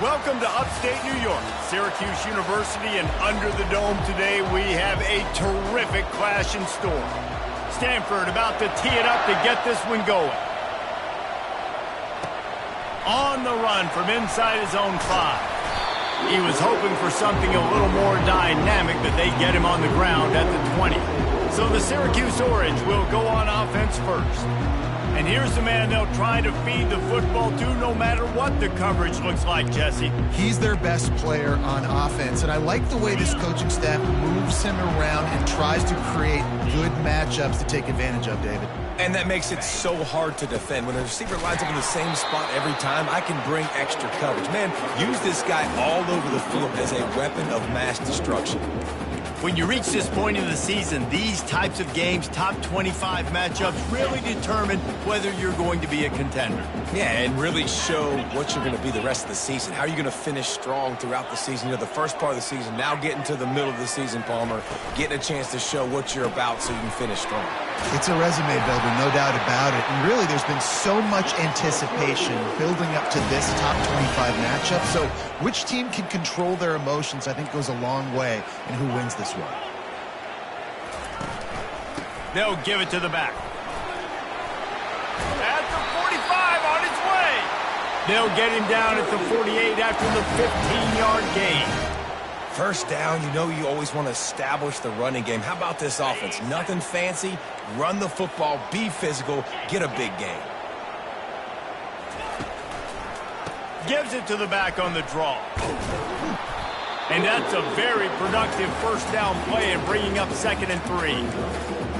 Welcome to upstate New York, Syracuse University, and under the dome today we have a terrific clash in store. Stanford about to tee it up to get this one going. On the run from inside his own 5. He was hoping for something a little more dynamic, but they get him on the ground at the 20. So the Syracuse Orange will go on offense first. And here's the man they'll try to feed the football to no matter what the coverage looks like, Jesse. He's their best player on offense, and I like the way this coaching staff moves him around and tries to create good matchups to take advantage of, David. And that makes it so hard to defend. When the receiver lines up in the same spot every time, I can bring extra coverage. Man, use this guy all over the field as a weapon of mass destruction. When you reach this point in the season, these types of games, top 25 matchups, really determine whether you're going to be a contender. Yeah, and really show what you're going to be the rest of the season. How are you going to finish strong throughout the season? You know, the first part of the season, now getting to the middle of the season, Palmer, getting a chance to show what you're about so you can finish strong. It's a resume builder, no doubt about it. And really, there's been so much anticipation building up to this top 25 matchup. So which team can control their emotions, I think, goes a long way in who wins this one. They'll give it to the back. At the 45, on its way. They'll get him down at the 48 after the 15-yard gain. First down, you know you always want to establish the running game. How about this offense? Nothing fancy. Run the football, be physical, get a big gain. Gives it to the back on the draw. And that's a very productive first down play and bringing up 2nd and 3.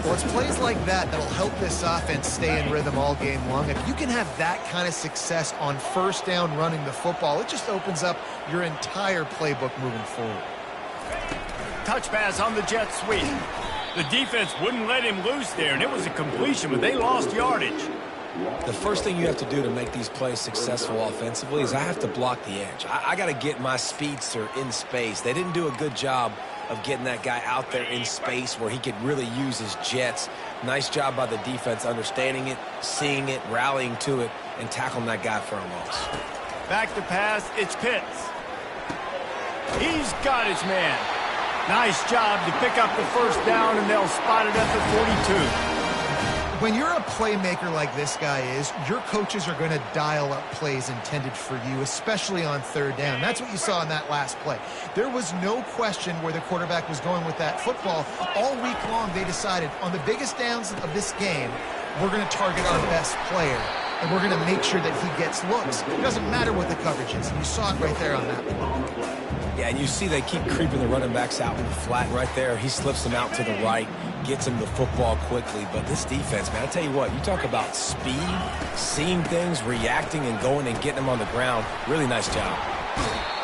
Well, it's plays like that that'll help this offense stay in rhythm all game long. If you can have that kind of success on first down running the football, it just opens up your entire playbook moving forward. Touch pass on the jet sweep. The defense wouldn't let him loose there, and it was a completion, but they lost yardage. The first thing you have to do to make these plays successful offensively is I have to block the edge. I got to get my speedster in space. They didn't do a good job of getting that guy out there in space where he could really use his jets. Nice job by the defense understanding it, seeing it, rallying to it, and tackling that guy for a loss. Back to pass, it's Pitts. He's got his man. Nice job to pick up the first down, and they'll spot it at the 42. When you're a playmaker like this guy is, your coaches are going to dial up plays intended for you, especially on third down. That's what you saw in that last play. There was no question where the quarterback was going with that football. All week long, they decided on the biggest downs of this game, we're going to target our best player, and we're going to make sure that he gets looks. It doesn't matter what the coverage is. You saw it right there on that play. Yeah, and you see they keep creeping the running backs out in the flat right there. He slips them out to the right, gets him the football quickly. But this defense, man, I tell you what, you talk about speed, seeing things, reacting, and going and getting them on the ground. Really nice job.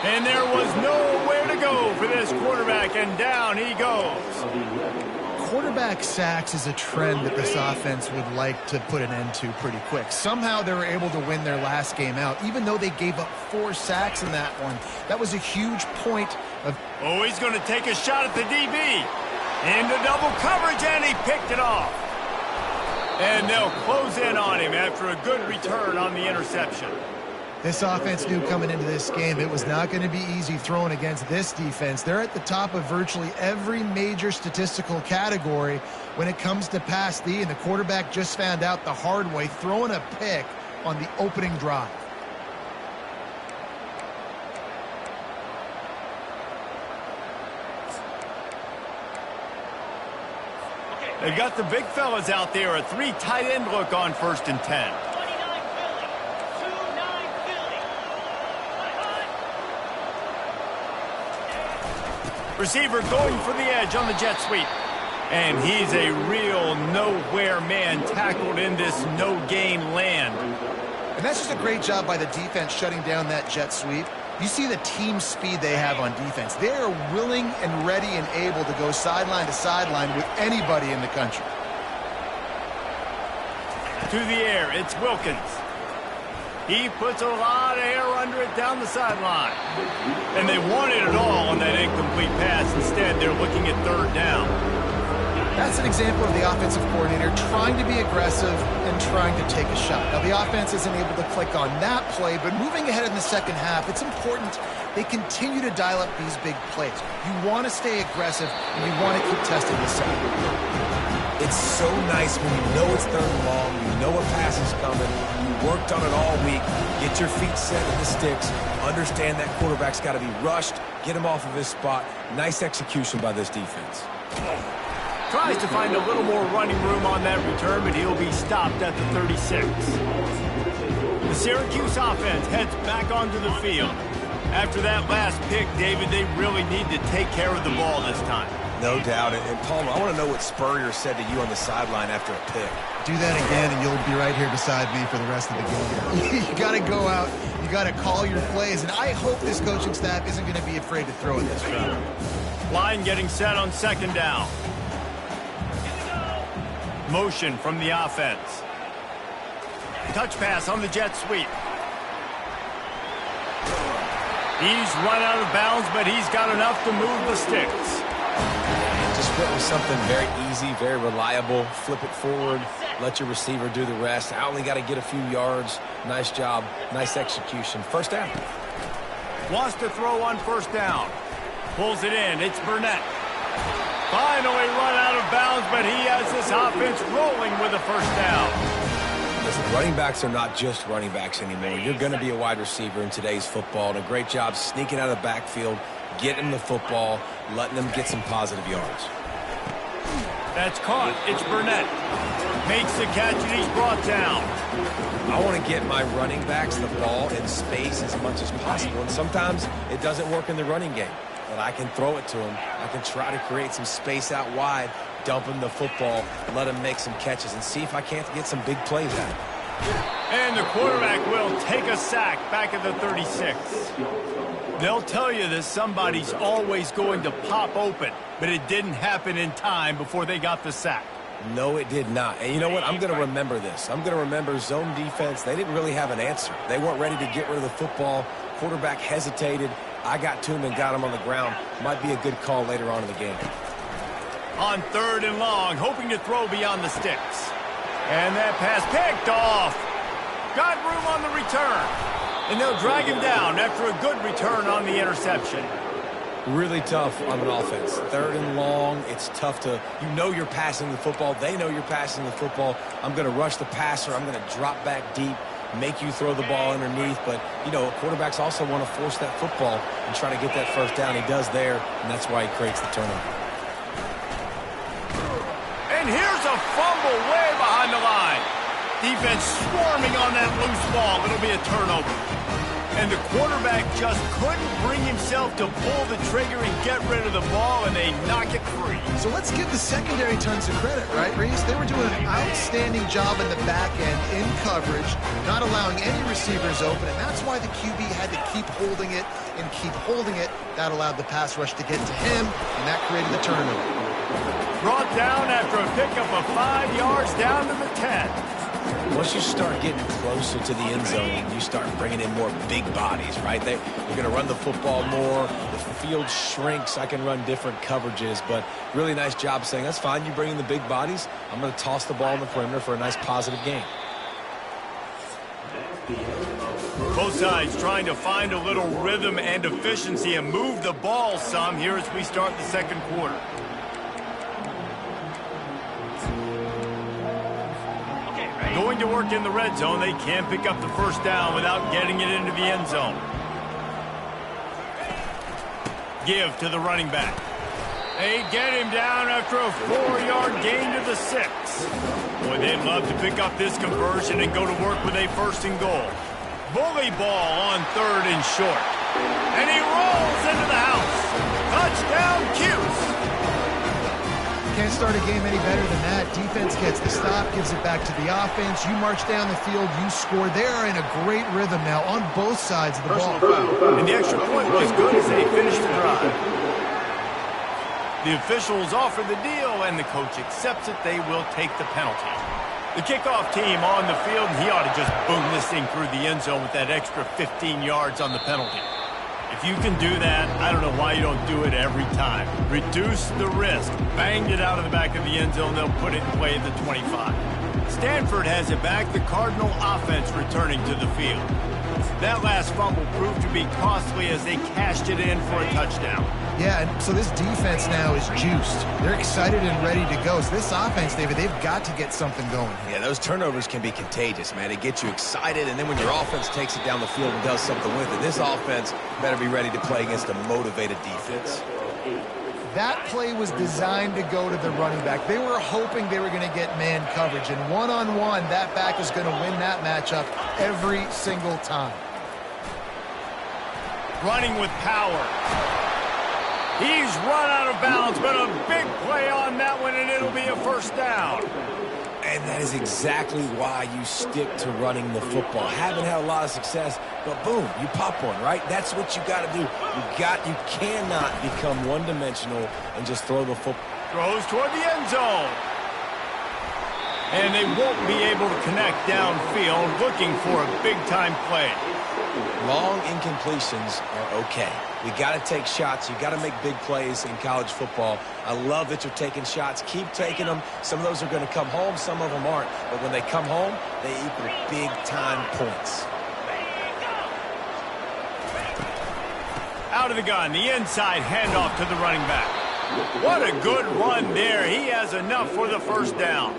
And there was nowhere to go for this quarterback, and down he goes. Quarterback sacks is a trend that this offense would like to put an end to pretty quick. Somehow they were able to win their last game out, even though they gave up 4 sacks in that one. That was a huge point of... Oh, he's going to take a shot at the DB. Into double coverage, and he picked it off. And they'll close in on him after a good return on the interception. This offense knew coming into this game it was not going to be easy throwing against this defense. They're at the top of virtually every major statistical category when it comes to pass D, and the quarterback just found out the hard way, throwing a pick on the opening drive. They've got the big fellas out there, a 3 tight end look on 1st and 10. Receiver going for the edge on the jet sweep. And he's a real nowhere man tackled in this no-gain land. And that's just a great job by the defense shutting down that jet sweep. You see the team speed they have on defense. They are willing and ready and able to go sideline to sideline with anybody in the country. To the air, it's Wilkins. He puts a lot of air under it down the sideline. And they wanted it all on that incomplete pass. Instead, they're looking at 3rd down. That's That's an example of the offensive coordinator trying to be aggressive and trying to take a shot. Now, the offense isn't able to click on that play, but moving ahead in the second half, it's important they continue to dial up these big plays. You want to stay aggressive, and you want to keep testing the second. It's so nice when you know it's third and long, you know a pass is coming, you worked on it all week, get your feet set in the sticks, understand that quarterback's got to be rushed, get him off of his spot. Nice execution by this defense. Tries to find a little more running room on that return, but he'll be stopped at the 36. The Syracuse offense heads back onto the field. After that last pick, David, they really need to take care of the ball this time. No doubt. And Palmer, I want to know what Spurrier said to you on the sideline after a pick. Do that again, and you'll be right here beside me for the rest of the game. You got to go out. You got to call your plays, and I hope this coaching staff isn't going to be afraid to throw it this round. Line getting set on second down. Motion from the offense. Touch pass on the jet sweep. He's run out of bounds, but he's got enough to move the sticks. Just went with something very easy, very reliable. Flip it forward, let your receiver do the rest. I only got to get a few yards. Nice job, nice execution. First down. Wants to throw on first down. Pulls it in. It's Burnett. Finally run out of bounds, but he has this offense rolling with a first down. Listen, running backs are not just running backs anymore. You're going to be a wide receiver in today's football. And a great job sneaking out of the backfield, getting the football, letting them get some positive yards. That's caught. It's Burnett. Makes the catch, and he's brought down. I want to get my running backs the ball in space as much as possible. And sometimes it doesn't work in the running game. But I can throw it to him. I can try to create some space out wide, dump him the football, let him make some catches, and see if I can't get some big plays out of it. And the quarterback will take a sack back at the 36. They'll tell you that somebody's always going to pop open, but it didn't happen in time before they got the sack. No, it did not. And you know what? I'm going to remember this. I'm going to remember zone defense. They didn't really have an answer. They weren't ready to get rid of the football. Quarterback hesitated. I got to him and got him on the ground. Might be a good call later on in the game. On third and long, hoping to throw beyond the sticks. And that pass picked off. Got room on the return. And they'll drag him down after a good return on the interception. Really tough on an offense. Third and long, it's tough to, you know you're passing the football. They know you're passing the football. I'm going to rush the passer. I'm going to drop back deep, make you throw the ball underneath. But, you know, quarterbacks also want to force that football and try to get that first down. He does there, and that's why he creates the turnover. And here's a fumble way behind the line. Defense swarming on that loose ball. It'll be a turnover. And the quarterback just couldn't bring himself to pull the trigger and get rid of the ball, and they knock it free. So let's give the secondary tons of credit, right, Reese? They were doing an outstanding job in the back end in coverage, not allowing any receivers open, and that's why the QB had to keep holding it and keep holding it. That allowed the pass rush to get to him, and that created the turnover. Brought down after a pickup of 5 yards down to the 10. Once you start getting closer to the end zone, you start bringing in more big bodies, right? You're going to run the football more. The field shrinks. I can run different coverages, but really nice job saying, that's fine. You bring in the big bodies. I'm going to toss the ball in the perimeter for a nice positive game. Both sides trying to find a little rhythm and efficiency and move the ball some here as we start the second quarter. Going to work in the red zone. They can't pick up the first down without getting it into the end zone. Give to the running back. They get him down after a 4-yard gain to the 6. Boy, they'd love to pick up this conversion and go to work with a first and goal. Bully ball on third and short. And he rolls into the house. Touchdown, Cuse. Can't start a game any better than that. Defense gets the stop, gives it back to the offense. You march down the field, you score. They are in a great rhythm now on both sides of the ball. And the extra point was good as they finished the drive. The officials offer the deal, and the coach accepts it. They will take the penalty. The kickoff team on the field, and he ought to just boom this thing through the end zone with that extra 15 yards on the penalty. If you can do that, I don't know why you don't do it every time. Reduce the risk. Banged it out of the back of the end zone. They'll put it in play at the 25. Stanford has it back. The Cardinal offense returning to the field. That last fumble proved to be costly as they cashed it in for a touchdown. Yeah, and so this defense now is juiced. They're excited and ready to go. So this offense, David, they've got to get something going. Yeah, those turnovers can be contagious, man. It gets you excited, and then when your offense takes it down the field and does something with it, this offense better be ready to play against a motivated defense. That play was designed to go to the running back. They were hoping they were going to get man coverage, and one-on-one, that back is going to win that matchup every single time. Running with power. He's run out of bounds, but a big play on that one, and it'll be a first down. And that is exactly why you stick to running the football. Haven't had a lot of success, but boom, you pop one, right? That's what you got to do. You cannot become one-dimensional and just throw the football. Throws toward the end zone. And they won't be able to connect downfield, looking for a big-time play. Long incompletions are okay. We got to take shots. You got to make big plays in college football. I love that you're taking shots. Keep taking them. Some of those are going to come home. Some of them aren't. But when they come home, they equal big-time points. Out of the gun, the inside handoff to the running back. What a good run there. He has enough for the first down.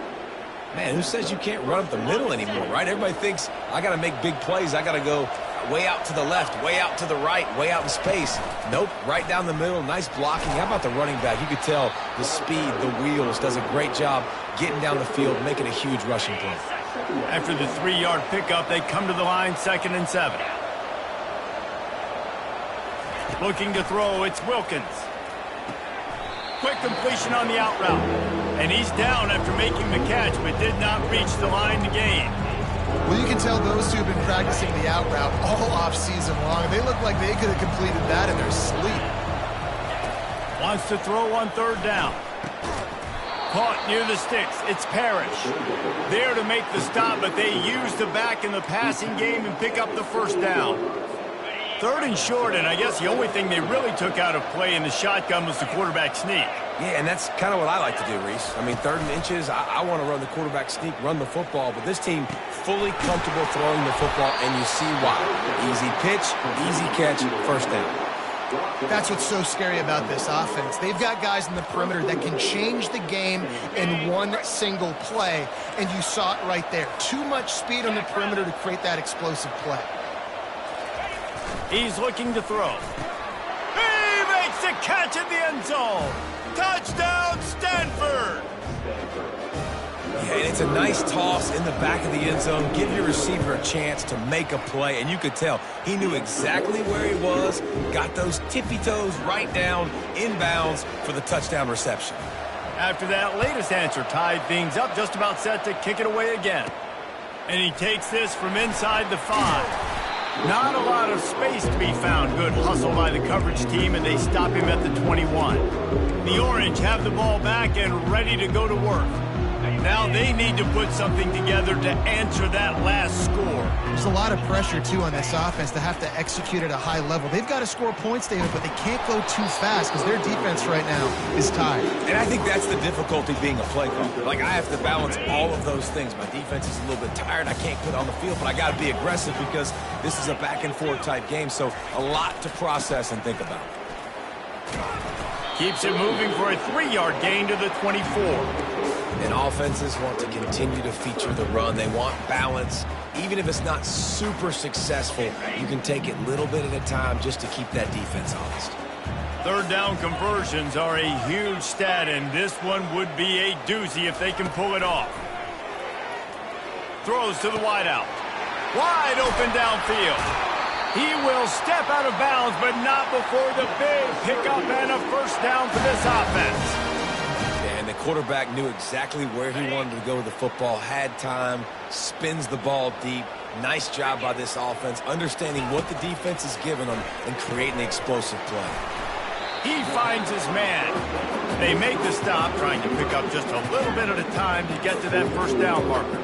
Man, who says you can't run up the middle anymore, right? Everybody thinks I got to make big plays. I got to go way out to the left, way out to the right, way out in space. Nope, right down the middle. Nice blocking. How about the running back? You could tell the speed, the wheels, does a great job getting down the field, making a huge rushing play. After the 3-yard pickup, they come to the line, 2nd and 7. Looking to throw, it's Wilkins. Quick completion on the out route. And he's down after making the catch, but did not reach the line to gain. Well, you can tell those two have been practicing the out route all off-season long. They look like they could have completed that in their sleep. Wants to throw on 3rd down. Caught near the sticks. It's Parrish. There to make the stop, but they use the back in the passing game and pick up the first down. 3rd and short, and I guess the only thing they really took out of play in the shotgun was the quarterback sneak. Yeah, and that's kind of what I like to do, Reese. I mean, 3rd and inches, I want to run the quarterback sneak, run the football, but this team fully comfortable throwing the football, and you see why. Easy pitch, easy catch, first down. That's what's so scary about this offense. They've got guys in the perimeter that can change the game in one single play, and you saw it right there. Too much speed on the perimeter to create that explosive play. He's looking to throw. He makes the catch in the end zone. Touchdown, Stanford! Yeah, and it's a nice toss in the back of the end zone. Give your receiver a chance to make a play, and you could tell he knew exactly where he was, got those tippy toes right down, inbounds for the touchdown reception. After that latest answer tied things up, just about set to kick it away again. And he takes this from inside the 5. Not a lot of space to be found. Good hustle by the coverage team, and they stop him at the 21. The Orange have the ball back and ready to go to work. Now they need to put something together to answer that last score. There's a lot of pressure, too, on this offense to have to execute at a high level. They've got to score points, David, but they can't go too fast because their defense right now is tired. And I think that's the difficulty being a play caller. Like, I have to balance all of those things. My defense is a little bit tired. I can't quit on the field, but I got to be aggressive because this is a back-and-forth type game, so a lot to process and think about. Keeps it moving for a 3-yard gain to the 24. And offenses want to continue to feature the run. They want balance. Even if it's not super successful, you can take it little bit at a time just to keep that defense honest. 3rd down conversions are a huge stat, and this one would be a doozy if they can pull it off. Throws to the wideout. Wide open downfield. He will step out of bounds, but not before the big pickup and a first down for this offense. And the quarterback knew exactly where he wanted to go with the football, had time, spins the ball deep. Nice job by this offense, understanding what the defense is giving them and creating the explosive play. He finds his man. They make the stop, trying to pick up just a little bit at a time to get to that first down marker.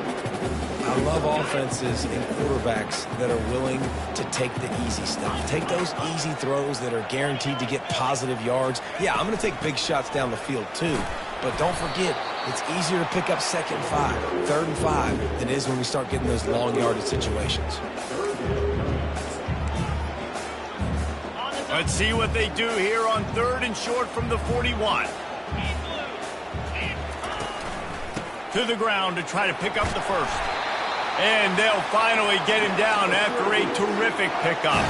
I love offenses and quarterbacks that are willing to take the easy stuff. Take those easy throws that are guaranteed to get positive yards. Yeah, I'm going to take big shots down the field too. But don't forget, it's easier to pick up 2nd and 5, 3rd and 5 than it is when we start getting those long yardage situations. Let's see what they do here on 3rd and short from the 41. To the ground to try to pick up the first. And they'll finally get him down after a terrific pickup.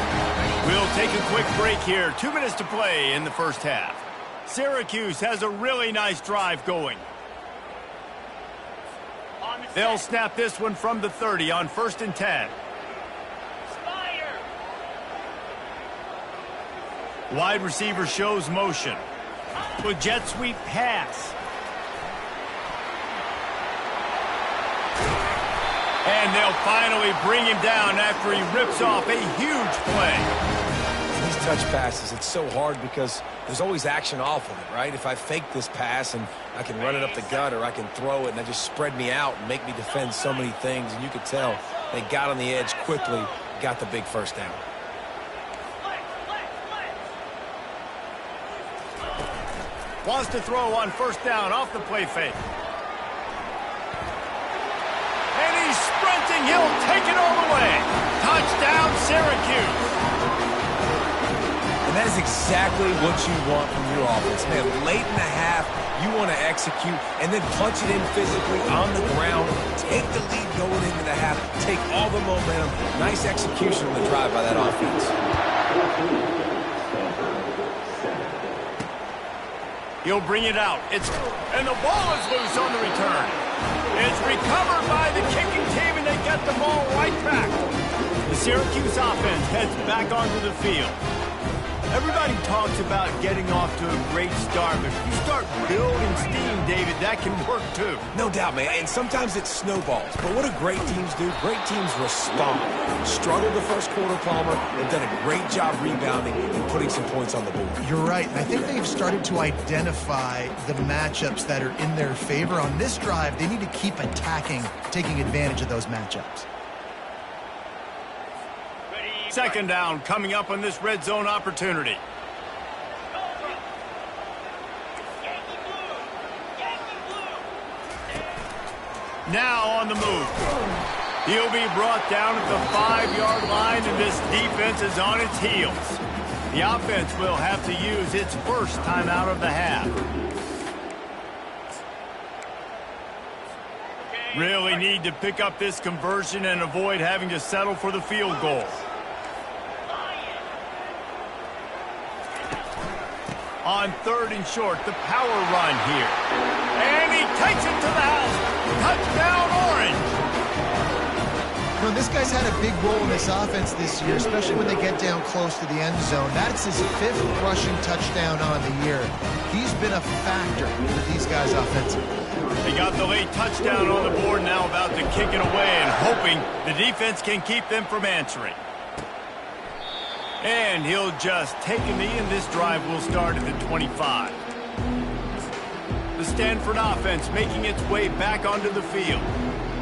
We'll take a quick break here. 2 minutes to play in the first half. Syracuse has a really nice drive going. They'll snap this one from the 30 on 1st and 10. Wide receiver shows motion. With jet sweep pass. And they'll finally bring him down after he rips off a huge play. These touch passes, it's so hard because there's always action off of it, right? If I fake this pass and I can run it up the gut or I can throw it and they just spread me out and make me defend so many things. And you could tell they got on the edge quickly, got the big first down. Wants to throw on 1st down off the play fake. And he's sprinting. He'll take it all the way. Touchdown, Syracuse. And that is exactly what you want from your offense. Man, late in the half, you want to execute and then punch it in physically on the ground. Take the lead going into the half. Take all the momentum. Nice execution on the drive by that offense. He'll bring it out. And the ball is loose on the return. It's recovered by the kicking team, and they get the ball right back. The Syracuse offense heads back onto the field. Everybody talks about getting off to a great start, but if you start building steam, David, that can work too. No doubt, man, and sometimes it snowballs. But what do great teams do? Great teams respond. Struggled the first quarter, Palmer. They've done a great job rebounding and putting some points on the board. You're right. I think they've started to identify the matchups that are in their favor. On this drive, they need to keep attacking, taking advantage of those matchups. 2nd down coming up on this red zone opportunity. Now on the move. He'll be brought down at the 5-yard line, and this defense is on its heels. The offense will have to use its first timeout of the half. Really need to pick up this conversion and avoid having to settle for the field goal. On 3rd and short, the power run here. And he takes it to the house. Touchdown, Orange. You know, this guy's had a big role in this offense this year, especially when they get down close to the end zone. That's his 5th rushing touchdown on the year. He's been a factor for these guys offensively. They got the late touchdown on the board, now about to kick it away and hoping the defense can keep them from answering. And he'll just take a knee, and this drive will start at the 25. The Stanford offense making its way back onto the field.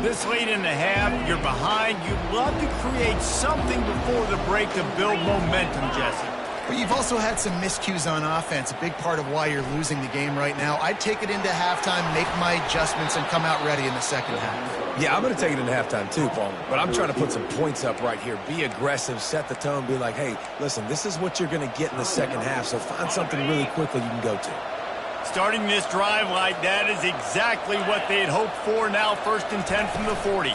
This late in the half, you're behind. You'd love to create something before the break to build momentum, Jesse. But you've also had some miscues on offense, a big part of why you're losing the game right now. I'd take it into halftime, make my adjustments, and come out ready in the 2nd half. Yeah, I'm going to take it into halftime too, Paul. But I'm trying to put some points up right here. Be aggressive, set the tone, be like, hey, listen, this is what you're going to get in the 2nd half, so find something really quickly you can go to. Starting this drive like that is exactly what they had hoped for. Now 1st and 10 from the 40.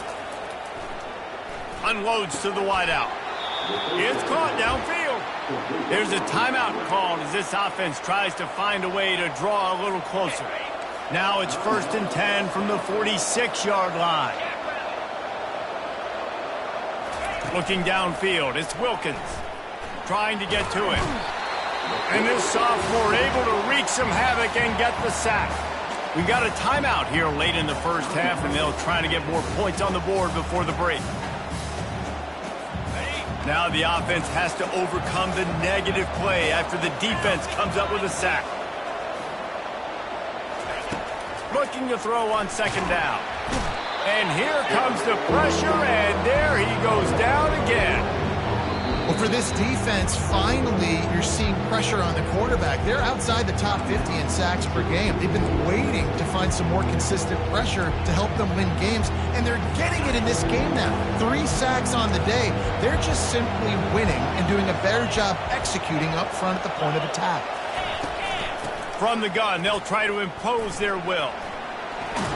Unloads to the wideout. It's caught downfield. There's a timeout called as this offense tries to find a way to draw a little closer. Now it's 1st and 10 from the 46-yard line. Looking downfield, it's Wilkins trying to get to it. And this sophomore able to wreak some havoc and get the sack. We got a timeout here late in the first half, and they'll try to get more points on the board before the break. Now the offense has to overcome the negative play after the defense comes up with a sack. Looking to throw on 2nd down. And here comes the pressure, and there he goes down again. Well, for this defense, finally, you're seeing pressure on the quarterback. They're outside the top 50 in sacks per game. They've been waiting to find some more consistent pressure to help them win games, and they're getting it in this game now. 3 sacks on the day. They're just simply winning and doing a better job executing up front at the point of attack. From the gun, they'll try to impose their will.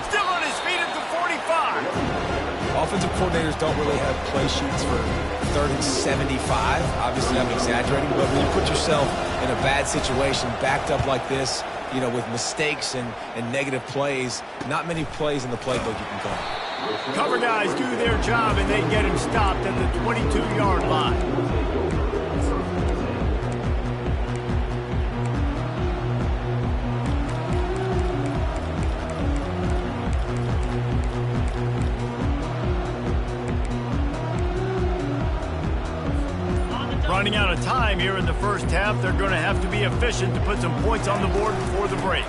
Still on his feet at the 45. Offensive coordinators don't really have play sheets for 3rd and 75. Obviously, I'm exaggerating, but when you put yourself in a bad situation, backed up like this, you know, with mistakes and negative plays, not many plays in the playbook you can call. Cover guys do their job, and they get him stopped at the 22-yard line. Running out of time here in the first half. They're going to have to be efficient to put some points on the board before the break.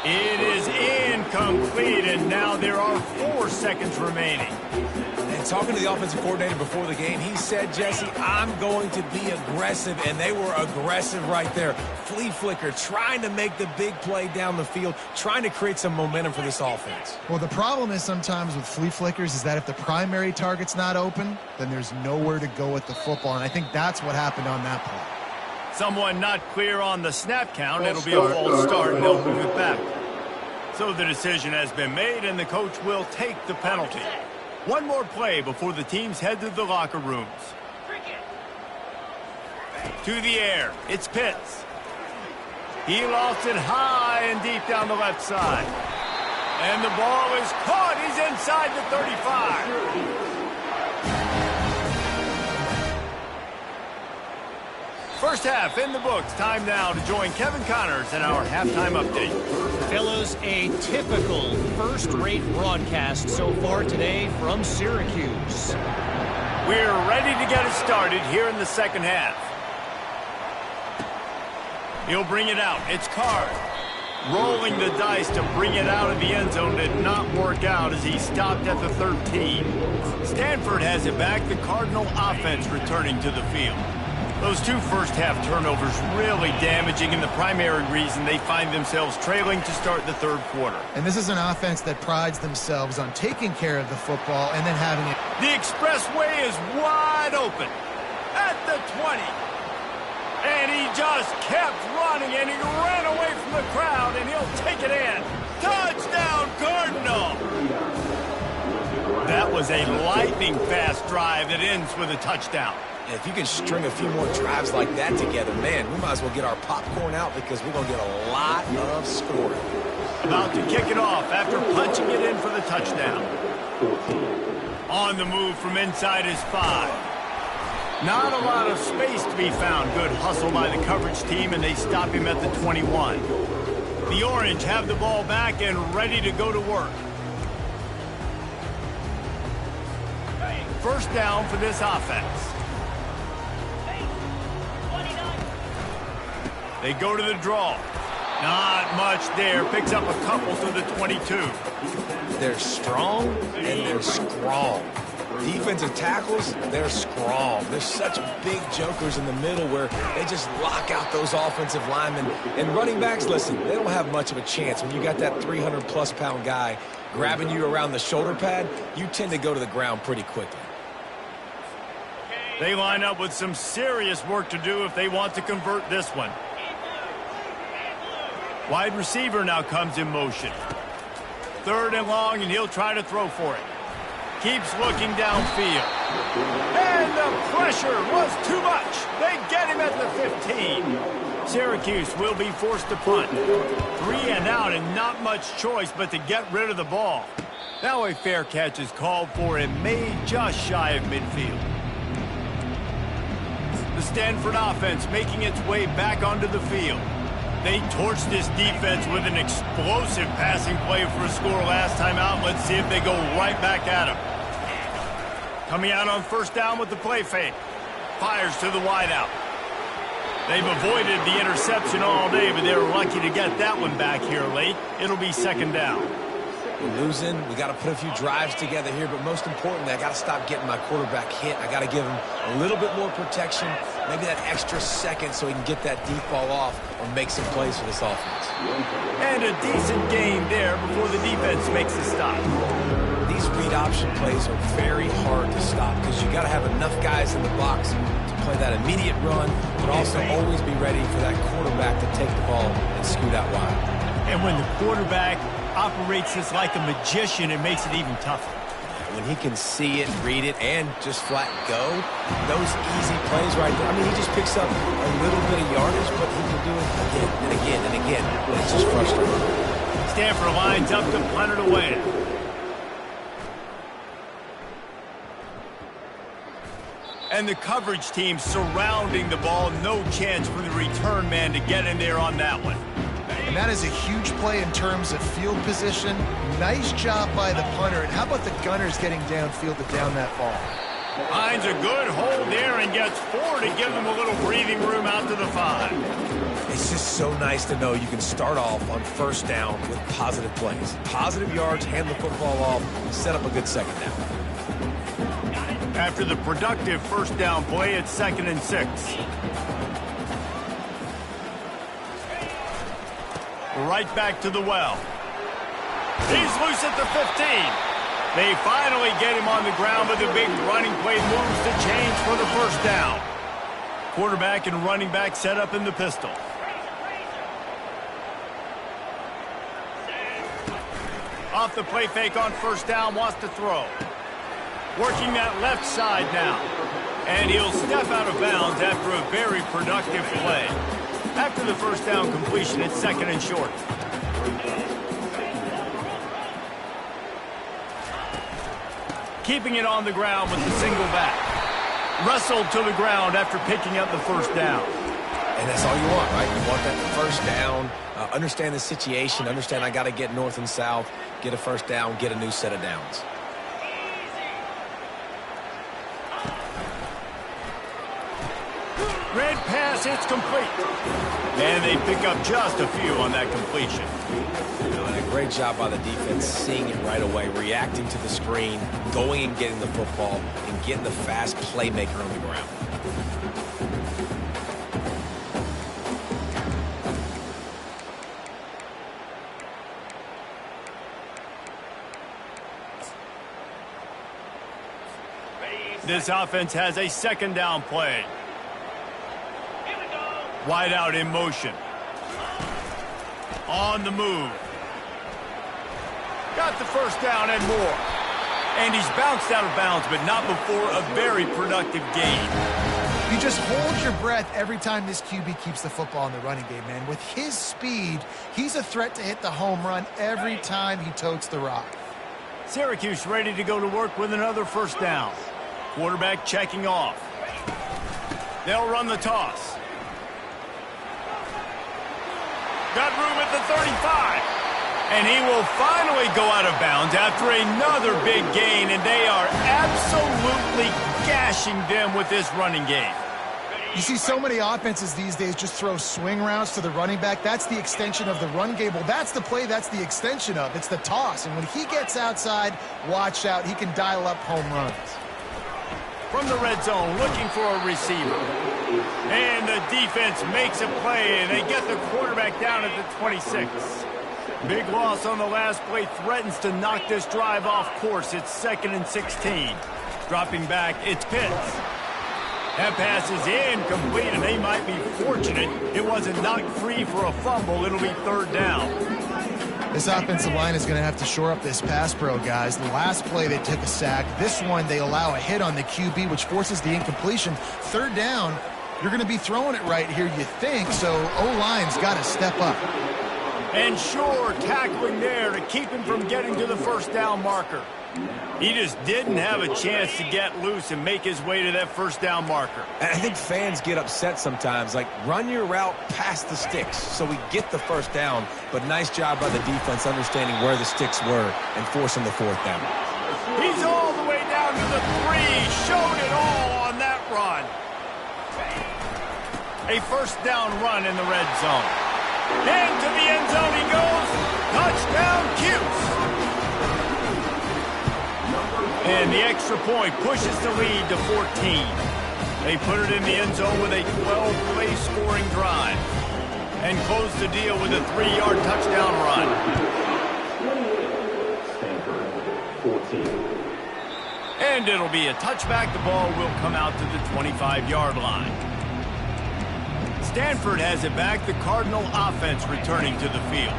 It is incomplete, and now there are 4 seconds remaining. And talking to the offensive coordinator before the game, he said, Jesse, I'm going to be aggressive, and they were aggressive right there. Flea flicker, trying to make the big play down the field, trying to create some momentum for this offense. Well, the problem is sometimes with flea flickers is that if the primary target's not open, then there's nowhere to go with the football, and I think that's what happened on that play. Someone not clear on the snap count. It'll be a false start, and they'll move it back. So the decision has been made, and the coach will take the penalty. One more play before the teams head to the locker rooms. To the air. It's Pitts. He lost it high and deep down the left side. And the ball is caught. He's inside the 35. First half in the books. Time now to join Kevin Connors in our halftime update. Fellas, a typical first-rate broadcast so far today from Syracuse. We're ready to get it started here in the second half. He'll bring it out. It's Card. Rolling the dice to bring it out of the end zone did not work out as he stopped at the 13. Stanford has it back. The Cardinal offense returning to the field. Those 2 first-half turnovers really damaging, and the primary reason they find themselves trailing to start the third quarter. And this is an offense that prides themselves on taking care of the football and then having it. The expressway is wide open at the 20. And he just kept running, and he ran away from the crowd, and he'll take it in. Touchdown, Cardinal! That was a lightning-fast drive that ends with a touchdown. If you can string a few more drives like that together, man, we might as well get our popcorn out because we're going to get a lot of scoring. About to kick it off after punching it in for the touchdown. On the move from inside his 5. Not a lot of space to be found. Good hustle by the coverage team, and they stop him at the 21. The Orange have the ball back and ready to go to work. First down for this offense. They go to the draw. Not much there. Picks up a couple to the 22. They're strong and they're strong. Defensive tackles, they're strong. They're such big jokers in the middle where they just lock out those offensive linemen. And running backs, listen, they don't have much of a chance. When you got that 300-plus pound guy grabbing you around the shoulder pad, you tend to go to the ground pretty quickly. They line up with some serious work to do if they want to convert this one. Wide receiver now comes in motion. 3rd and long, and he'll try to throw for it. Keeps looking downfield. And the pressure was too much. They get him at the 15. Syracuse will be forced to punt. 3 and out, and not much choice but to get rid of the ball. Now a fair catch is called for and made just shy of midfield. The Stanford offense making its way back onto the field. They torched this defense with an explosive passing play for a score last time out. Let's see if they go right back at him. Coming out on first down with the play fake. Fires to the wideout. They've avoided the interception all day, but they were lucky to get that one back here late. It'll be second down. We're losing. We got to put a few drives together here, but most importantly, I got to stop getting my quarterback hit. I got to give him a little bit more protection, maybe that extra second so he can get that deep ball off or make some plays for this offense. And a decent gain there before the defense makes a stop. These read option plays are very hard to stop because you got to have enough guys in the box to play that immediate run, but also always be ready for that quarterback to take the ball and scoot out wide. And when the quarterback operates this like a magician, it makes it even tougher. When he can see it, read it, and just flat go, those easy plays right there. I mean, he just picks up a little bit of yardage, but he can do it again and again and again. And it's just frustrating. Stanford lines up to punt it away. And the coverage team surrounding the ball. No chance for the return man to get in there on that one. And that is a huge play in terms of field position. Nice job by the punter. And how about the gunners getting downfield to down that ball? Finds a good hold there and gets 4 to give them a little breathing room out to the 5. It's just so nice to know you can start off on first down with positive plays. Positive yards, hand the football off, set up a good second down. After the productive first down play, it's 2nd and 6. Right back to the well. He's loose at the 15. They finally get him on the ground, but the big running play moves the chains for the first down. Quarterback and running back set up in the pistol. Off the play fake on first down, wants to throw. Working that left side now. And he'll step out of bounds after a very productive play. After the first down completion, it's 2nd and short. Keeping it on the ground with the single back. Wrestled to the ground after picking up the first down. And that's all you want, right? You want that first down, understand the situation, understand I got to get north and south, get a first down, get a new set of downs. Red pass, it's complete. And they pick up just a few on that completion. And a great job by the defense, seeing it right away, reacting to the screen, going and getting the football, and getting the fast playmaker on the ground. This offense has a second down play. Wide out in motion. On the move. Got the first down and more. And he's bounced out of bounds, but not before a very productive gain. You just hold your breath every time this QB keeps the football in the running game, man. With his speed, he's a threat to hit the home run every time he totes the rock. Syracuse ready to go to work with another first down. Quarterback checking off. They'll run the toss. Got room at the 35. And he will finally go out of bounds after another big gain, and they are absolutely gashing them with this running game. You see so many offenses these days just throw swing routes to the running back. That's the extension of the run game. Well, that's the play that's the extension of. It's the toss. And when he gets outside, watch out. He can dial up home runs. From the red zone, looking for a receiver. And the defense makes a play, and they get the quarterback down at the 26. Big loss on the last play threatens to knock this drive off course. It's 2nd and 16. Dropping back, it's Pitts. That pass is incomplete, and they might be fortunate it wasn't knocked free for a fumble. It'll be 3rd down. This offensive line is going to have to shore up this pass pro, guys. The last play they took a sack. This one they allow a hit on the QB, which forces the incompletion. 3rd down, you're going to be throwing it right here, you think, so O-line's got to step up. And sure, tackling there to keep him from getting to the first down marker. He just didn't have a chance to get loose and make his way to that first down marker. And I think fans get upset sometimes, like run your route past the sticks so we get the first down, but nice job by the defense understanding where the sticks were and forcing the 4th down. He's all the way down to the 3, showed it all on that run. A first down run in the red zone. Into the end zone he goes. Touchdown, Cuse. And the extra point pushes the lead to 14. They put it in the end zone with a 12-play scoring drive and close the deal with a 3-yard touchdown run. Stanford, 14. And it'll be a touchback. The ball will come out to the 25-yard line. Stanford has it back. The Cardinal offense returning to the field.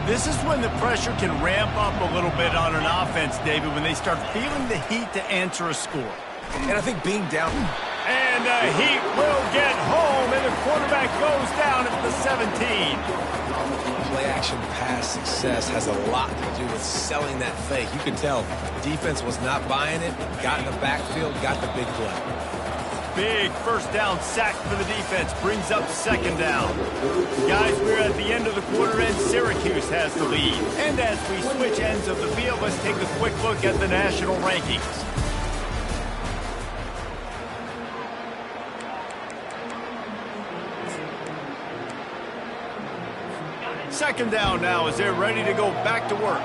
This is when the pressure can ramp up a little bit on an offense, David, when they start feeling the heat to answer a score. And I think being down... And the heat will get home, and the quarterback goes down at the 17. Play-action pass success has a lot to do with selling that fake. You can tell defense was not buying it, got in the backfield, got the big play. Big first down sack for the defense, brings up second down. Guys, we're at the end of the quarter, and Syracuse has the lead. And as we switch ends of the field, let's take a quick look at the national rankings. Second down now as they're ready to go back to work.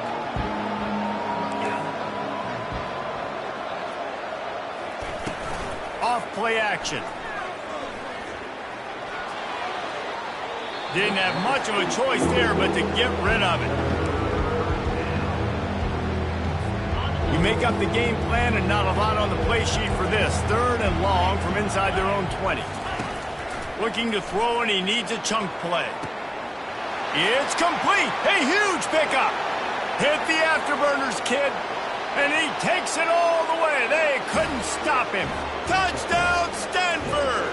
Off play action. Didn't have much of a choice there but to get rid of it. You make up the game plan and not a lot on the play sheet for this. Third and long from inside their own 20. Looking to throw, and he needs a chunk play. It's complete. A huge pickup. Hit the afterburners, kid. And he takes it all the way. They couldn't stop him. Touchdown, Stanford.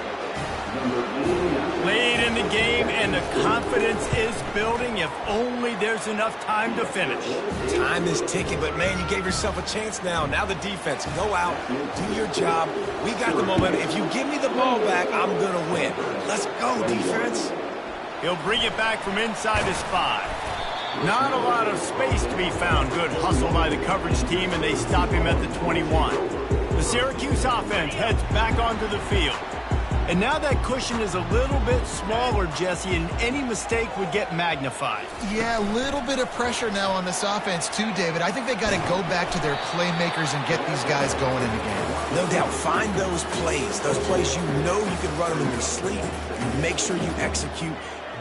Late in the game, and the confidence is building. If only there's enough time to finish. Time is ticking, but, man, you gave yourself a chance now. Now the defense, go out, do your job. We got the momentum. If you give me the ball back, I'm going to win. Let's go, defense. He'll bring it back from inside his 5. Not a lot of space to be found. Good hustle by the coverage team, and they stop him at the 21. The Syracuse offense heads back onto the field. And now that cushion is a little bit smaller, Jesse, and any mistake would get magnified. Yeah, a little bit of pressure now on this offense too, David. I think they got to go back to their playmakers and get these guys going in the game. No doubt. Find those plays you know you can run them in your sleep. Make sure you execute.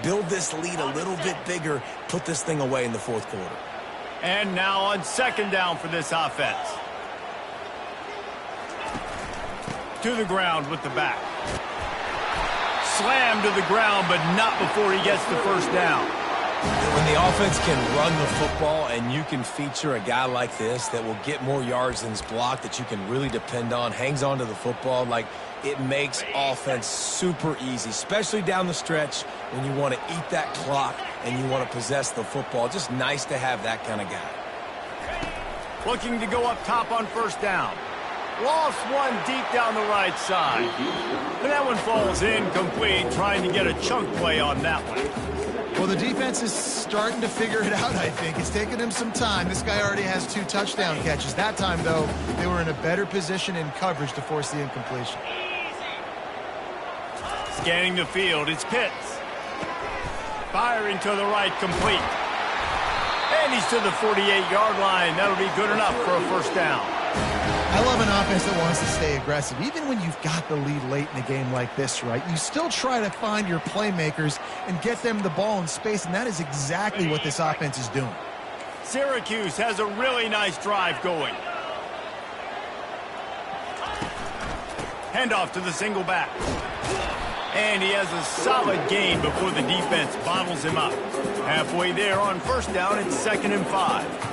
Build this lead a little bit bigger. Put this thing away in the fourth quarter. And now on second down for this offense. To the ground with the back. Slammed to the ground, but not before he gets the first down. When the offense can run the football and you can feature a guy like this that will get more yards than his block, that you can really depend on, hangs on to the football, like it makes offense super easy, especially down the stretch when you want to eat that clock and you want to possess the football. Just nice to have that kind of guy. Looking to go up top on first down. Lost one deep down the right side. And that one falls incomplete, trying to get a chunk play on that one. Well, the defense is starting to figure it out, I think. It's taken him some time. This guy already has 2 touchdown catches. That time, though, they were in a better position in coverage to force the incompletion. Scanning the field, it's Pitts. Firing to the right, complete. And he's to the 48-yard line. That'll be good enough for a first down. I love an offense that wants to stay aggressive. Even when you've got the lead late in a game like this, right, you still try to find your playmakers and get them the ball in space, and that is exactly what this offense is doing. Syracuse has a really nice drive going. Handoff to the single back. And he has a solid gain before the defense bottles him up. Halfway there on first down, it's 2nd and 5.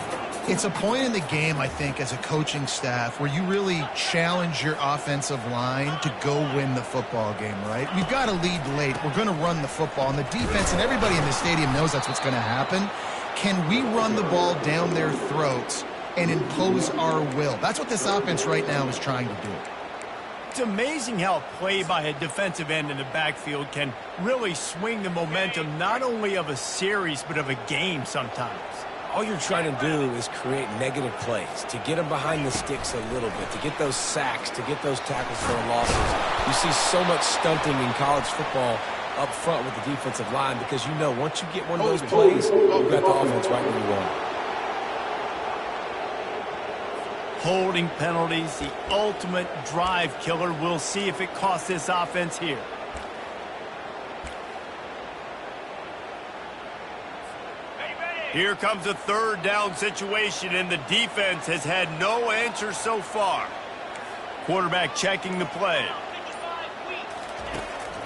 It's a point in the game, I think, as a coaching staff where you really challenge your offensive line to go win the football game, right? We've got to lead late. We're going to run the football. And the defense and everybody in the stadium knows that's what's going to happen. Can we run the ball down their throats and impose our will? That's what this offense right now is trying to do. It's amazing how a play by a defensive end in the backfield can really swing the momentum not only of a series but of a game sometimes. all you're trying to do is create negative plays, to get them behind the sticks a little bit, to get those sacks, to get those tackles for losses. You see so much stunting in college football up front with the defensive line because you know once you get one of those plays, you've got the offense right where you want it. Holding penalties, the ultimate drive killer. We'll see if it costs this offense here. Here comes a third down situation, and the defense has had no answer so far. Quarterback checking the play.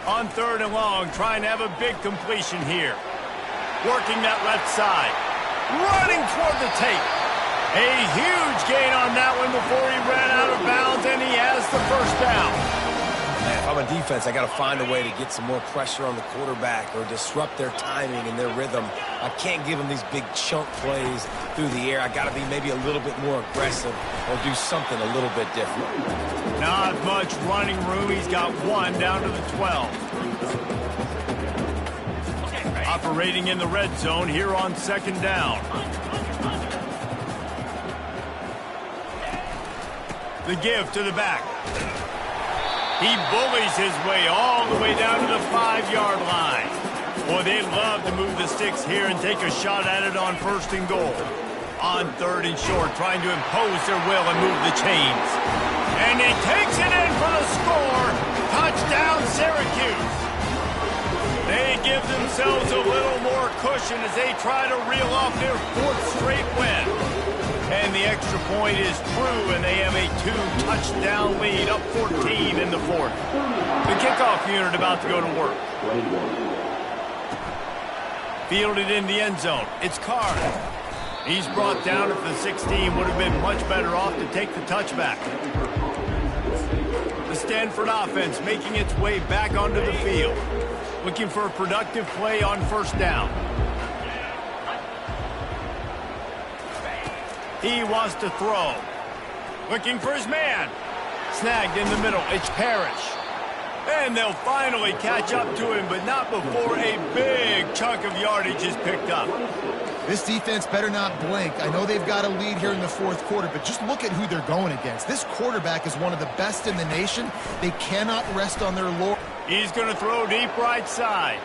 On third and long, trying to have a big completion here. Working that left side. Running toward the tape. A huge gain on that one before he ran out of bounds, and he has the first down. Man, if I'm a defense, I got to find a way to get some more pressure on the quarterback or disrupt their timing and their rhythm. I can't give them these big chunk plays through the air. I got to be maybe a little bit more aggressive or do something a little bit different. Not much running room. He's got one down to the 12. Operating in the red zone here on second down. The give to the back. He bullies his way all the way down to the 5-yard line. Boy, they love to move the sticks here and take a shot at it on first and goal. On third and short, trying to impose their will and move the chains. And he takes it in for the score. Touchdown, Syracuse. They give themselves a little more cushion as they try to reel off their 4th straight win. And the extra point is true, and they have a 2-touchdown lead, up 14 in the 4th. The kickoff unit about to go to work. Fielded in the end zone. It's Carr. He's brought down at the 16. Would have been much better off to take the touchback. The Stanford offense making its way back onto the field. Looking for a productive play on first down. He wants to throw. Looking for his man. Snagged in the middle. It's Parrish. And they'll finally catch up to him, but not before a big chunk of yardage is picked up. This defense better not blink. I know they've got a lead here in the 4th quarter, but just look at who they're going against. This quarterback is one of the best in the nation. They cannot rest on their laurels. He's going to throw deep right side.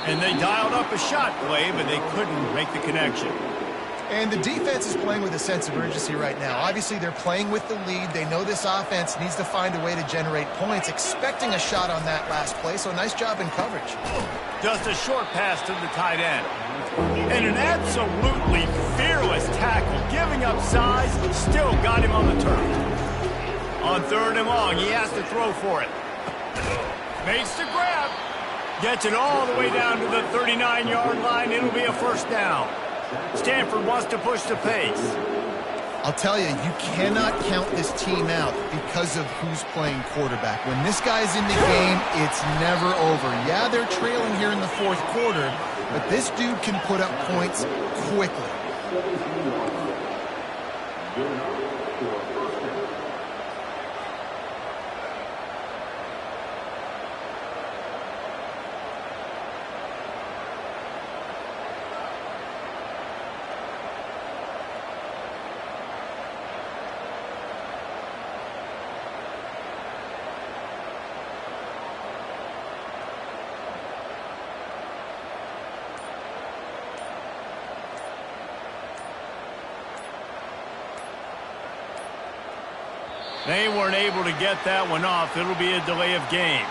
And they dialed up a shot play, but they couldn't make the connection. And the defense is playing with a sense of urgency right now. Obviously, they're playing with the lead. They know this offense needs to find a way to generate points, expecting a shot on that last play, so nice job in coverage. Just a short pass to the tight end. And an absolutely fearless tackle, giving up size, still got him on the turf. On third and long, he has to throw for it. Makes the grab. Gets it all the way down to the 39-yard line. It'll be a first down. Stanford wants to push the pace. I'll tell you, you cannot count this team out because of who's playing quarterback. When this guy's in the game, it's never over. Yeah, they're trailing here in the 4th quarter, but this dude can put up points quickly. They weren't able to get that one off. It'll be a delay of game.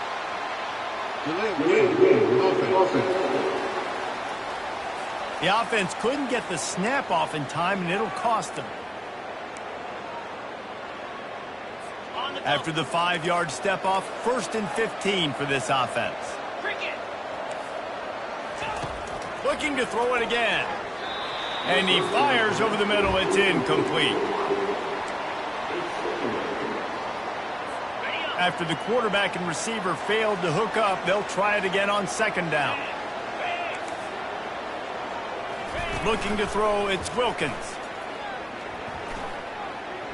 The offense couldn't get the snap off in time, and it'll cost them. After the 5-yard step off, 1st and 15 for this offense. Looking to throw it again. And he fires over the middle. It's incomplete. After the quarterback and receiver failed to hook up, they'll try it again on second down. Looking to throw, it's Wilkins.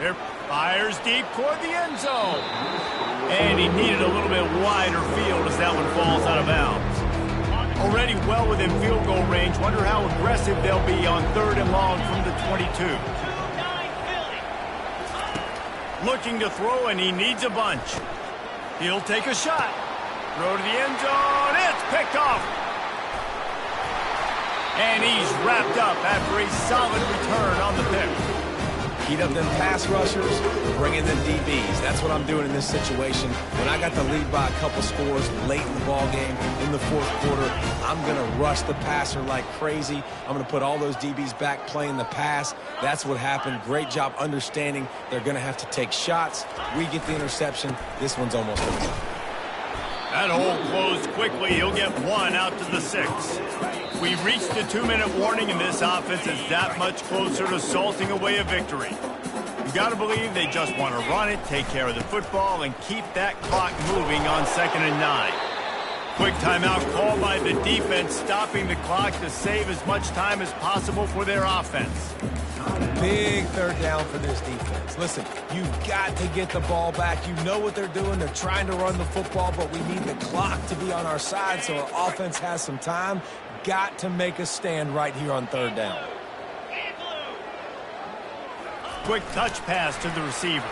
There, fires deep toward the end zone. And he needed a little bit wider field as that one falls out of bounds. Already well within field goal range. Wonder how aggressive they'll be on 3rd and long from the 22. Looking to throw, and he needs a bunch. He'll take a shot. Throw to the end zone. It's picked off. And he's wrapped up after a solid return on the pick. Heat up them pass rushers, bring in them DBs. That's what I'm doing in this situation. When I got the lead by a couple scores late in the ball game, in the 4th quarter, I'm going to rush the passer like crazy. I'm going to put all those DBs back playing the pass. That's what happened. Great job understanding they're going to have to take shots. We get the interception. This one's almost over. That hole closed quickly. He'll get one out to the 6. We've reached the 2-minute warning, and this offense is that much closer to salting away a victory. You got to believe they just want to run it, take care of the football, and keep that clock moving on 2nd and 9. Quick timeout called by the defense, stopping the clock to save as much time as possible for their offense. Big 3rd down for this defense. Listen, you've got to get the ball back. You know what they're doing. They're trying to run the football, but we need the clock to be on our side so our offense has some time. Got to make a stand right here on 3rd down. Quick touch pass to the receiver.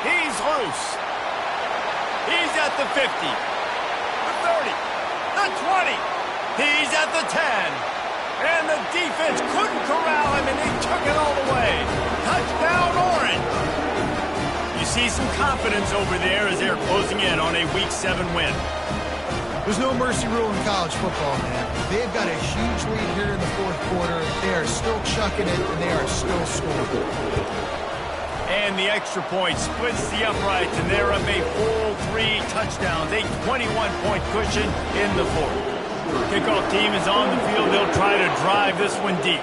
He's loose. He's at the 50, the 30, the 20. He's at the 10. And the defense couldn't corral him, and they took it all the way. Touchdown, Orange. You see some confidence over there as they're closing in on a Week 7 win. There's no mercy rule in college football, man. They've got a huge lead here in the 4th quarter. They are still chucking it, and they are still scoring. And the extra point splits the uprights, and they're up a full 3 touchdowns, a 21-point cushion in the 4th. Kickoff team is on the field. They'll try to drive this one deep.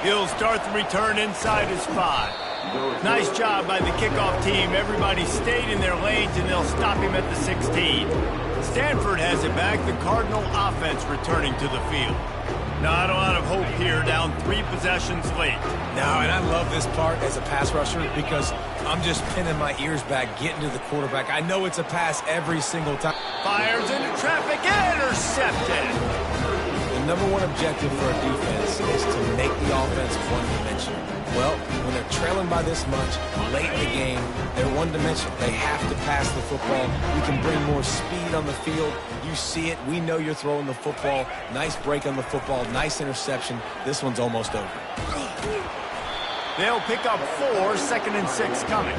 He'll start the return inside his 5. Nice job by the kickoff team. Everybody stayed in their lanes, and they'll stop him at the 16. Stanford has it back. The Cardinal offense returning to the field. Not a lot of hope here, down 3 possessions late. No, and I love this part as a pass rusher because I'm just pinning my ears back, getting to the quarterback. I know it's a pass every single time. Fires into traffic, intercepted. The number one objective for a defense is to make the offense one-dimensional. Well, when they're trailing by this much, late in the game, they're one-dimensional. They have to pass the football. We can bring more speed on the field. You see it. We know you're throwing the football. Nice break on the football. Nice interception. This one's almost over. They'll pick up 4, 2nd and 6 coming.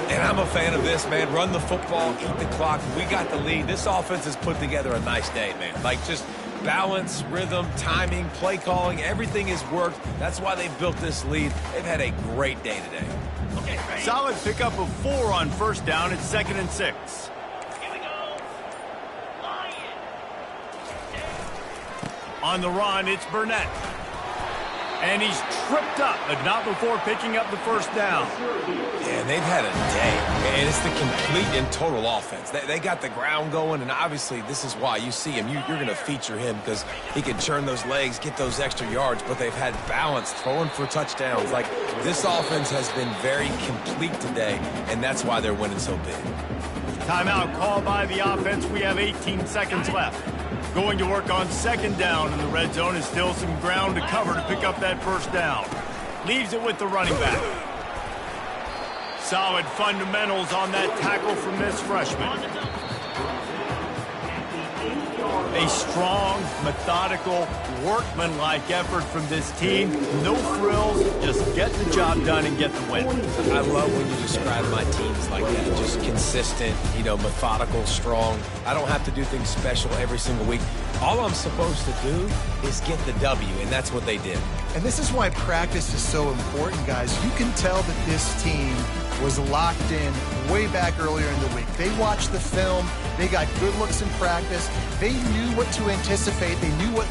And I'm a fan of this, man. Run the football, eat the clock. We got the lead. This offense has put together a nice day, man. Like, just balance, rhythm, timing, play calling, everything has worked. That's why they built this lead. They've had a great day today. Solid pickup of 4 on 1st down. It's 2nd and 6. On the run, it's Burnett. And he's tripped up, but not before picking up the 1st down. Yeah, they've had a day, and it's the complete and total offense. They got the ground going, and obviously this is why you see him. You're going to feature him because he can churn those legs, get those extra yards, but they've had balance, throwing for touchdowns. Like, this offense has been very complete today, and that's why they're winning so big. Timeout called by the offense. We have 18 seconds left. Going to work on 2nd down in the red zone. Is still some ground to cover to pick up that 1st down. Leaves it with the running back. Solid fundamentals on that tackle from this freshman. A strong, methodical, workmanlike effort from this team. No frills, just get the job done and get the win. I love when you describe my teams like that. Just consistent, methodical, strong. I don't have to do things special every single week. All I'm supposed to do is get the W, and that's what they did. And this is why practice is so important, guys. You can tell that this team was locked in way back earlier in the week. They watched the film. They got good looks in practice. They knew what to anticipate. They knew what